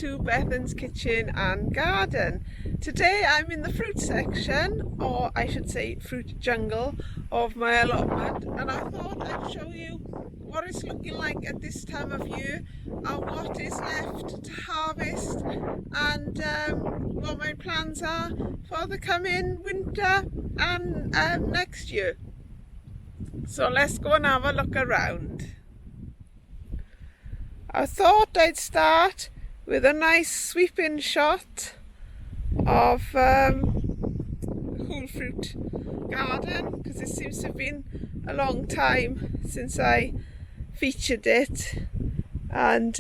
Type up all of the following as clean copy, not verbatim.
to Bethan's Kitchen and Garden. Today I'm in the fruit section, or I should say fruit jungle, of my allotment, and I thought I'd show you what it's looking like at this time of year and what is left to harvest, and what my plans are for the coming winter and next year. So let's go and have a look around. I thought I'd start with a nice sweeping shot of whole fruit garden, because it seems to have been a long time since I featured it. And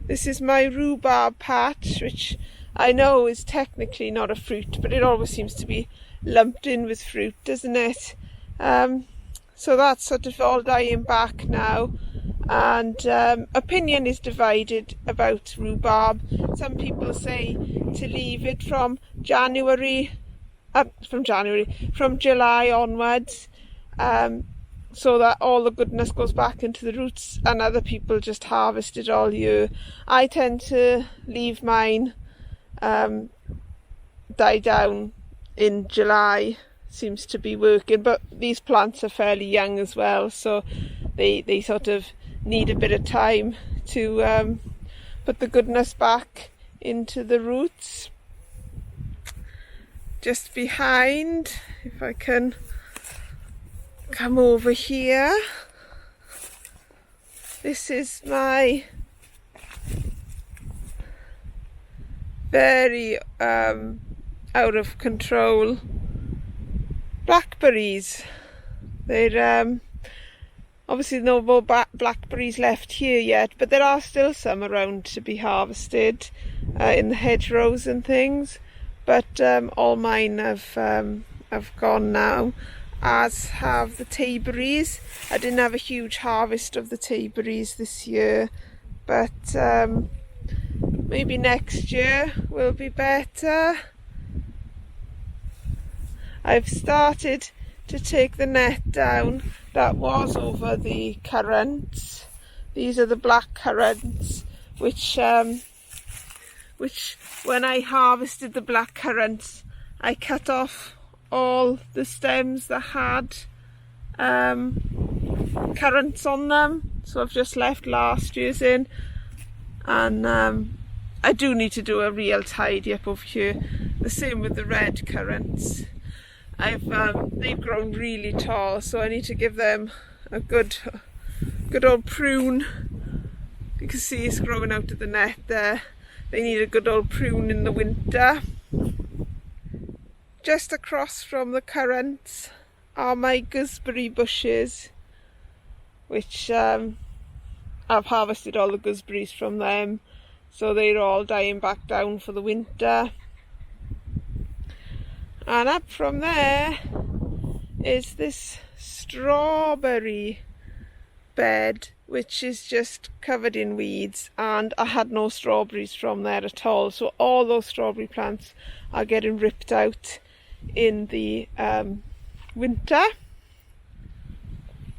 this is my rhubarb patch, which I know is technically not a fruit, but it always seems to be lumped in with fruit, doesn't it? So that's sort of all dying back now. And opinion is divided about rhubarb. Some people say to leave it from July onwards, so that all the goodness goes back into the roots, and other people just harvest it all year. I tend to leave mine die down in July. Seems to be working, but these plants are fairly young as well, so they sort of need a bit of time to put the goodness back into the roots. Just behind, if I can come over here, this is my very out of control blackberries. They're obviously no more blackberries left here yet, but there are still some around to be harvested in the hedgerows and things. But all mine have gone now, as have the tayberries. I didn't have a huge harvest of the tayberries this year, but maybe next year will be better. I've started to take the net down that was over the currants. These are the black currants, which when I harvested the black currants, I cut off all the stems that had currants on them, so I've just left last year's in. And I do need to do a real tidy up over here. The same with the red currants. They've grown really tall, so I need to give them a good old prune. You can see it's growing out of the net there. They need a good old prune in the winter. Just across from the currants are my gooseberry bushes, which I've harvested all the gooseberries from them, so they're all dying back down for the winter. And up from there is this strawberry bed, which is just covered in weeds, and I had no strawberries from there at all. So all those strawberry plants are getting ripped out in the winter.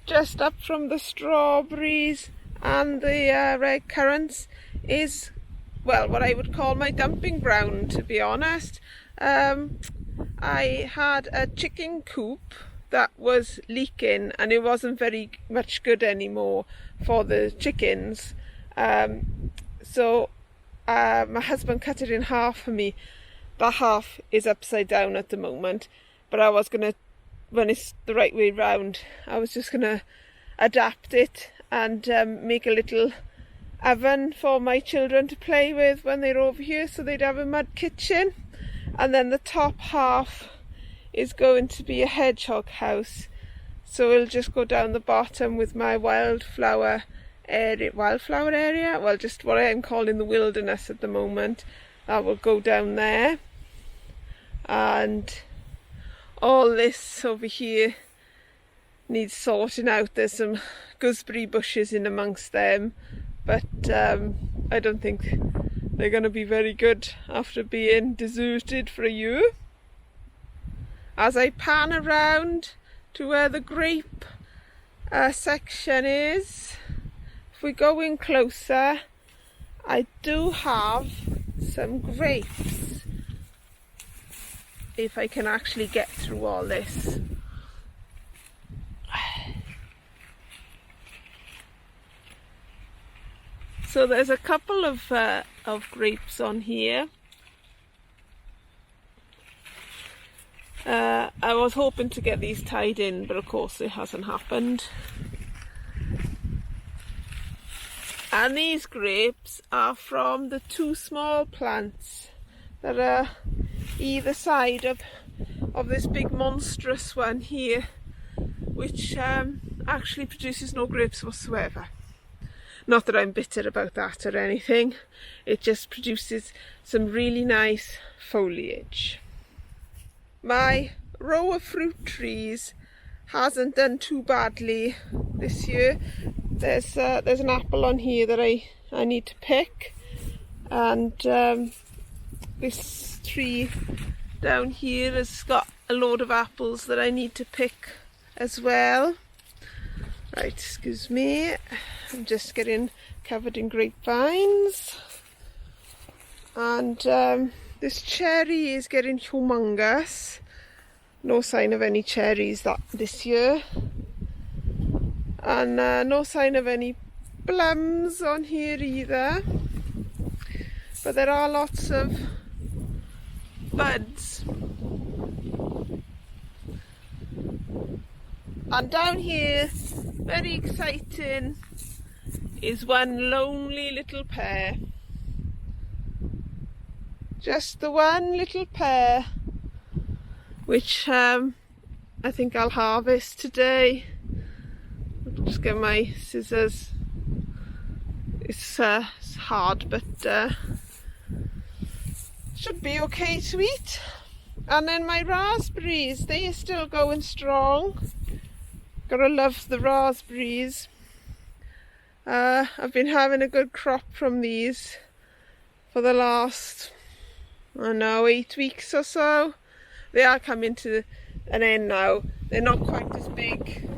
Just up from the strawberries and the red currants is, well, what I would call my dumping ground, to be honest. I had a chicken coop that was leaking, and it wasn't very much good anymore for the chickens. So my husband cut it in half for me. That half is upside down at the moment, but I was gonna, when it's the right way round, I was just gonna adapt it and make a little oven for my children to play with when they're over here, so they'd have a mud kitchen. And then the top half is going to be a hedgehog house, so it'll just go down the bottom with my wildflower area, well, just what I am calling the wilderness at the moment. That will go down there, and all this over here needs sorting out. There's some gooseberry bushes in amongst them, but I don't think they're going to be very good after being deserted for a year. As I pan around to where the grape section is, if we go in closer, I do have some grapes, if I can actually get through all this. So there's a couple of grapes on here. I was hoping to get these tied in, but of course it hasn't happened. And these grapes are from the two small plants that are either side of this big monstrous one here, which actually produces no grapes whatsoever. Not that I'm bitter about that or anything, it just produces some really nice foliage. My row of fruit trees hasn't done too badly this year. There's an apple on here that I need to pick, and this tree down here has got a load of apples that I need to pick as well. Right, excuse me, I'm just getting covered in grapevines. And this cherry is getting humongous. No sign of any cherries this year. And no sign of any plums on here either. But there are lots of buds. And down here, very exciting, is one lonely little pear. Just the one little pear, which I think I'll harvest today. I'll just get my scissors. It's hard, but should be okay to eat. And then my raspberries, they are still going strong. Gotta love the raspberries. I've been having a good crop from these for the last, I don't know, 8 weeks or so. They are coming to an end now. They're not quite as big.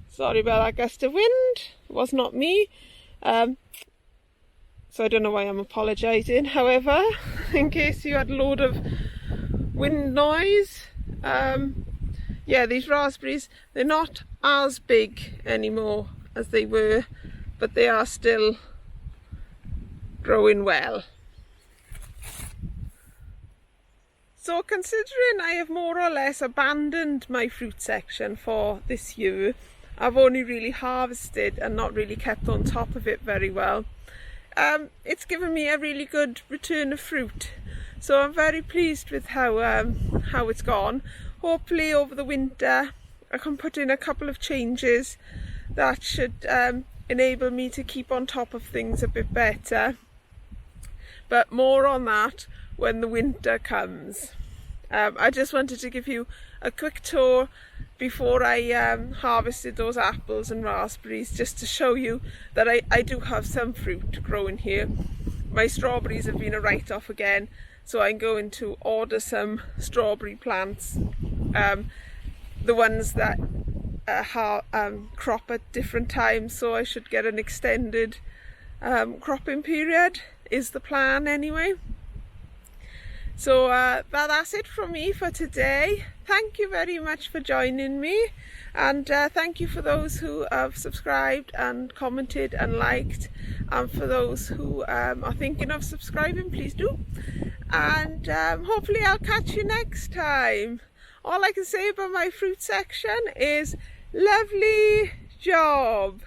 Sorry about that gust of wind. It was not me. So I don't know why I'm apologising. However, in case you had a load of wind noise, yeah, these raspberries, they're not as big anymore as they were, but they are still growing well. So considering I have more or less abandoned my fruit section for this year, I've only really harvested and not really kept on top of it very well. It's given me a really good return of fruit, so I'm very pleased with how it's gone. Hopefully over the winter I can put in a couple of changes that should enable me to keep on top of things a bit better, but more on that when the winter comes. I just wanted to give you a quick tour before I harvested those apples and raspberries, just to show you that I do have some fruit growing here. My strawberries have been a write-off again, so I'm going to order some strawberry plants. The ones that crop at different times, so I should get an extended cropping period is the plan anyway. So that's it from me for today. Thank you very much for joining me, and thank you for those who have subscribed and commented and liked, and for those who are thinking of subscribing, please do. And hopefully I'll catch you next time. All I can say about my fruit section is lovely job.